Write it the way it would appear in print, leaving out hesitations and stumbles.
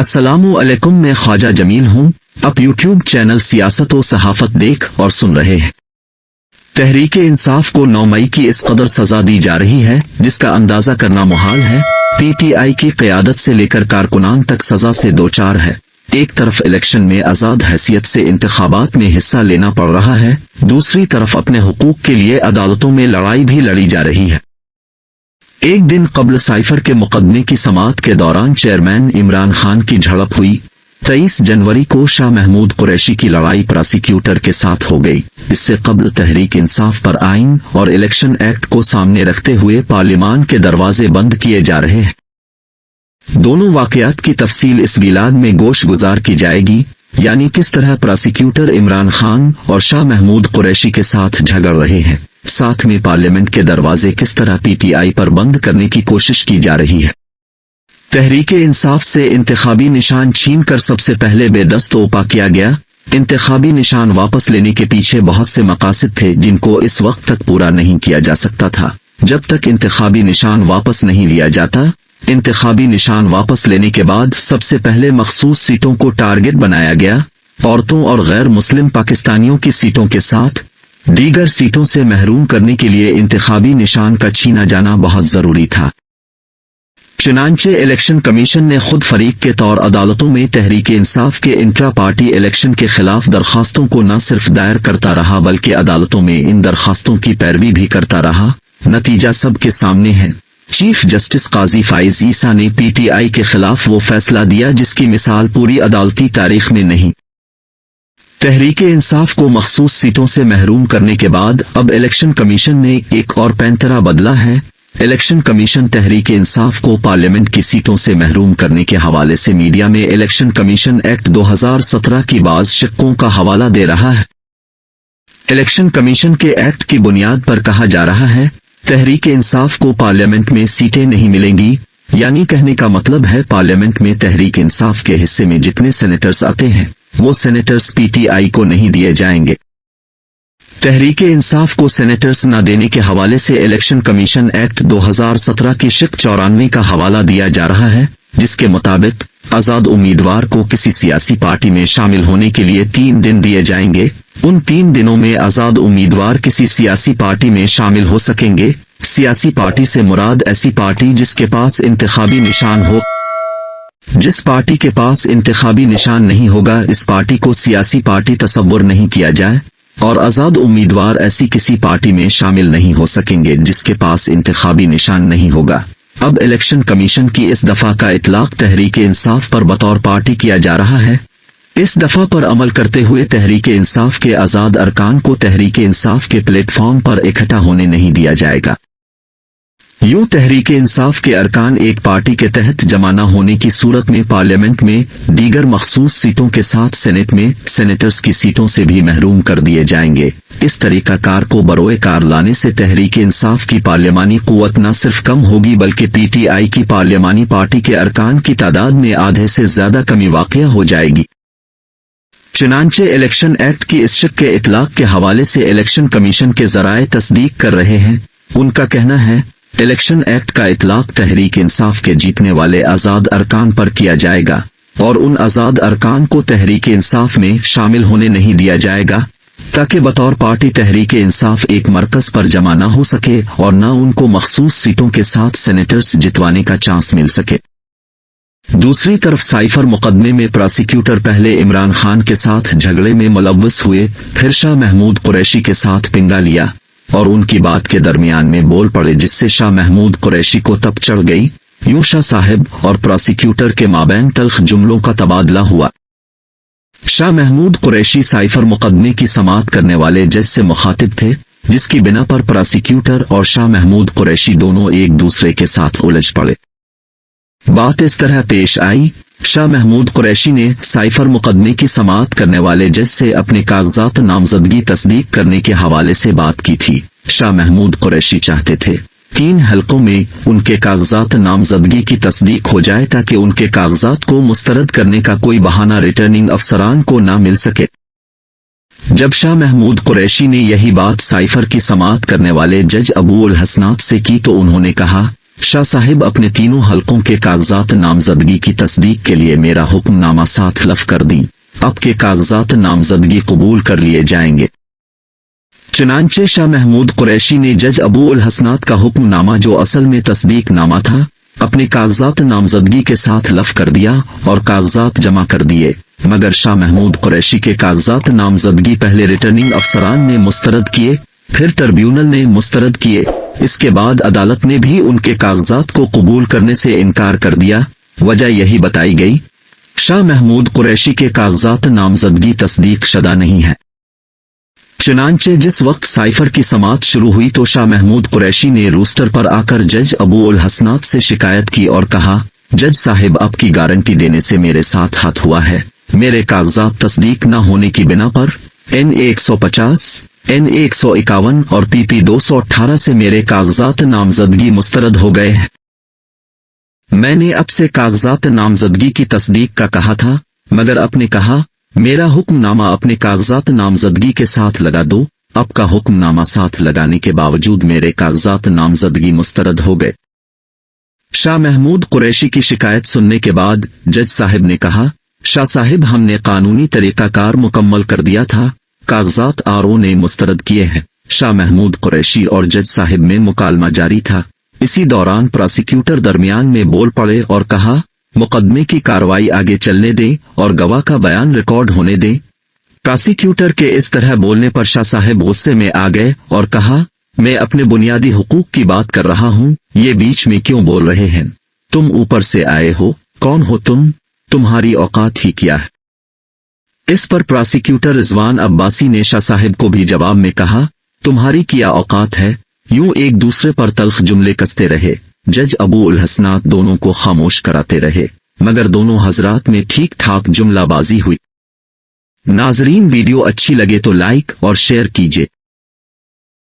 अस्सलामु अलैकुम, मैं ख्वाजा जमील हूँ। आप यूट्यूब चैनल सियासत और सहाफत देख और सुन रहे हैं। तहरीके इंसाफ को 9 मई की इस कदर सजा दी जा रही है जिसका अंदाजा करना मुहाल है। पीटीआई की क़यादत से लेकर कारकुनान तक सजा से दो चार है। एक तरफ इलेक्शन में आज़ाद हैसियत से इंतखाबात में हिस्सा लेना पड़ रहा है, दूसरी तरफ अपने हुकूक के लिए अदालतों में लड़ाई भी लड़ी जा रही है। एक दिन कबल साइफर के मुकदमे की समाअत के दौरान चेयरमैन इमरान खान की झड़प हुई। 23 जनवरी को शाह महमूद कुरैशी की लड़ाई प्रोसिक्यूटर के साथ हो गई। इससे कबल तहरीक इंसाफ पर आइन और इलेक्शन एक्ट को सामने रखते हुए पार्लियामान के दरवाजे बंद किए जा रहे हैं। दोनों वाकयात की तफसील इस विलाग में गोश गुजार की जाएगी, यानी किस तरह प्रोसिक्यूटर इमरान खान और शाह महमूद कुरैशी के साथ झगड़ रहे हैं, साथ में पार्लियामेंट के दरवाजे किस तरह पीटीआई पर बंद करने की कोशिश की जा रही है। तहरीके इंसाफ से इंतखाबी निशान छीन कर सबसे पहले बेदस्त ओपा किया गया। इंतखाबी निशान वापस लेने के पीछे बहुत से मकासद थे जिनको इस वक्त तक पूरा नहीं किया जा सकता था। जब तक इंतखाबी निशान वापस नहीं लिया जाता, इंतखाबी निशान वापस लेने के बाद सबसे पहले मखसूस सीटों को टारगेट बनाया गया। औरतों और गैर मुस्लिम पाकिस्तानियों की सीटों के साथ दीगर सीटों से महरूम करने के लिए इंतखाबी निशान का छीना जाना बहुत जरूरी था। चुनांचे इलेक्शन कमीशन ने खुद फरीक के तौर अदालतों में तहरीक इंसाफ के इंट्रा पार्टी इलेक्शन के खिलाफ दरखास्तों को न सिर्फ दायर करता रहा बल्कि अदालतों में इन दरखास्तों की पैरवी भी करता रहा। नतीजा सबके सामने है। चीफ जस्टिस काजी फाइज ईसा ने पीटीआई के खिलाफ वो फैसला दिया जिसकी मिसाल पूरी अदालती तारीख में नहीं। तहरीके इंसाफ को मखसूस सीटों से महरूम करने के बाद अब इलेक्शन कमीशन ने एक और पैंतरा बदला है। इलेक्शन कमीशन तहरीके इंसाफ को पार्लियामेंट की सीटों से महरूम करने के हवाले से मीडिया में इलेक्शन कमीशन एक्ट 2017 की बाज़ शिक्कों का हवाला दे रहा है। इलेक्शन कमीशन के एक्ट की बुनियाद पर कहा जा रहा है तहरीके इंसाफ को पार्लियामेंट में सीटें नहीं मिलेंगी, यानी कहने का मतलब है पार्लियामेंट में तहरीक इंसाफ के हिस्से में जितने सेनेटर्स आते हैं वो सेनेटर्स पीटीआई को नहीं दिए जाएंगे। तहरीके इंसाफ को सेनेटर्स न देने के हवाले से इलेक्शन कमीशन एक्ट 2017 की शिक 94 का हवाला दिया जा रहा है, जिसके मुताबिक आजाद उम्मीदवार को किसी सियासी पार्टी में शामिल होने के लिए 3 दिन दिए जाएंगे। उन 3 दिनों में आजाद उम्मीदवार किसी सियासी पार्टी में शामिल हो सकेंगे। सियासी पार्टी से मुराद ऐसी पार्टी जिसके पास इंतखाबी निशान हो। जिस पार्टी के पास इंतखाबी निशान नहीं होगा, इस पार्टी को सियासी पार्टी तस्वुर नहीं किया जाए, और आजाद उम्मीदवार ऐसी किसी पार्टी में शामिल नहीं हो सकेंगे जिसके पास इंतखाबी निशान नहीं होगा। अब इलेक्शन कमीशन की इस दफा का इतलाक तहरीके इंसाफ पर बतौर पार्टी किया जा रहा है। इस दफा पर अमल करते हुए तहरीके इंसाफ के आजाद अरकान को तहरीके इंसाफ के प्लेटफॉर्म पर इकट्ठा होने नहीं दिया जाएगा। यूं तहरीके इंसाफ के अरकान एक पार्टी के तहत जमा न होने की सूरत में पार्लियामेंट में दीगर मखसूस सीटों के साथ सेनेट में सेनेटर्स की सीटों से भी महरूम कर दिए जाएंगे। इस तरीकाकार को बरोए कार लाने से तहरीके इंसाफ की पार्लियामानी कुव्वत न सिर्फ कम होगी बल्कि पीटीआई की पार्लियामानी पार्टी के अरकान की तादाद में आधे से ज्यादा कमी वाक़या हो जाएगी। चुनांचे इलेक्शन एक्ट की इस शिक के इतलाक के हवाले से इलेक्शन कमीशन के जराए तस्दीक कर रहे हैं। उनका कहना है इलेक्शन एक्ट का इतलाक तहरीक इंसाफ के जीतने वाले आजाद अरकान पर किया जाएगा और उन आजाद अरकान को तहरीक इंसाफ में शामिल होने नहीं दिया जाएगा ताकि बतौर पार्टी तहरीक इंसाफ एक मरकज पर जमा न हो सके और न उनको मखसूस सीटों के साथ सेनेटर्स जितवाने का चांस मिल सके। दूसरी तरफ साइफर मुकदमे में प्रोसिक्यूटर पहले इमरान खान के साथ झगड़े में मुलव्वस हुए, फिर शाह महमूद कुरैशी के साथ पिंगा लिया और उनकी बात के दरमियान में बोल पड़े, जिससे शाह महमूद कुरैशी को तप चढ़ गई। यूं शाह साहब और प्रोसिक्यूटर के माबैन तल्ख जुमलों का तबादला हुआ। शाह महमूद कुरैशी साइफर मुकदमे की समाअत करने वाले जज से मुखातिब थे, जिसकी बिना पर प्रोसिक्यूटर और शाह महमूद कुरैशी दोनों एक दूसरे के साथ उलझ पड़े। बात इस तरह पेश आई, शाह महमूद कुरैशी ने साइफर मुकदमे की समाअत करने वाले जज से अपने कागजात नामजदगी तस्दीक करने के हवाले से बात की थी। शाह महमूद कुरैशी चाहते थे 3 हलकों में उनके कागजात नामजदगी की तस्दीक हो जाए ताकि उनके कागजात को मुस्तरद करने का कोई बहाना रिटर्निंग अफसरान को ना मिल सके। जब शाह महमूद कुरैशी ने यही बात साइफर की समाअत करने वाले जज अबू उल हसनात से की तो उन्होंने कहा शाह साहिब अपने तीनों हलकों के कागजात नामजदगी की तस्दीक के लिए मेरा हुक्मनामा साथ लफ कर दी। आपके कागजात नामजदगी कबूल कर लिए जाएंगे। चुनांचे शाह महमूद कुरैशी ने जज अबू उल हसनात का हुक्मनामा, जो असल में तस्दीक नामा था, अपने कागजात नामजदगी के साथ लफ कर दिया और कागजात जमा कर दिए। मगर शाह महमूद कुरैशी के कागजात नामजदगी पहले रिटर्निंग अफसरान ने मुस्तरद किए, फिर ट्रिब्यूनल ने मुस्तरद किए। इसके बाद अदालत ने भी उनके कागजात को कबूल करने से इनकार कर दिया। वजह यही बताई गई, शाह महमूद कुरैशी के कागजात नामजदगी तस्दीक शुदा नहीं है। चुनांचे जिस वक्त साइफर की समाअत शुरू हुई तो शाह महमूद कुरैशी ने रूस्टर पर आकर जज अबू उल हसनात से शिकायत की और कहा, जज साहिब, आपकी गारंटी देने से मेरे साथ हाथ हुआ है। मेरे कागजात तस्दीक न होने की बिना पर NA 150, NA 151 और PP 218 से मेरे कागजात नामजदगी मुस्तरद हो गए हैं। मैंने आपसे कागजात नामजदगी की तस्दीक का कहा था, मगर आपने कहा मेरा हुक्मनामा अपने कागजात नामजदगी के साथ लगा दो। आपका हुक्मनामा साथ लगाने के बावजूद मेरे कागजात नामजदगी मुस्तरद हो गए। शाह महमूद कुरैशी की शिकायत सुनने के बाद जज साहिब ने कहा, शाह साहिब, हमने कानूनी तरीकाकार मुकम्मल कर दिया था, कागजात RO ने मुस्तरद किए हैं। शाह महमूद कुरैशी और जज साहिब में मुकालमा जारी था। इसी दौरान प्रोसिक्यूटर दरमियान में बोल पड़े और कहा, मुकदमे की कार्रवाई आगे चलने दें और गवाह का बयान रिकॉर्ड होने दें। प्रोसिक्यूटर के इस तरह बोलने पर शाह साहिब गुस्से में आ गए और कहा, मैं अपने बुनियादी हुकूक की बात कर रहा हूँ, ये बीच में क्यों बोल रहे हैं? तुम ऊपर से आए हो, कौन हो तुम? तुम्हारी औकात ही क्या है? इस पर प्रोसिक्यूटर रिजवान अब्बासी ने शाह साहिब को भी जवाब में कहा, तुम्हारी क्या औकात है? यूं एक दूसरे पर तल्ख जुमले कसते रहे। जज अबू उल हसनात दोनों को खामोश कराते रहे, मगर दोनों हजरात में ठीक ठाक जुमलाबाजी हुई। नाजरीन, वीडियो अच्छी लगे तो लाइक और शेयर कीजिए।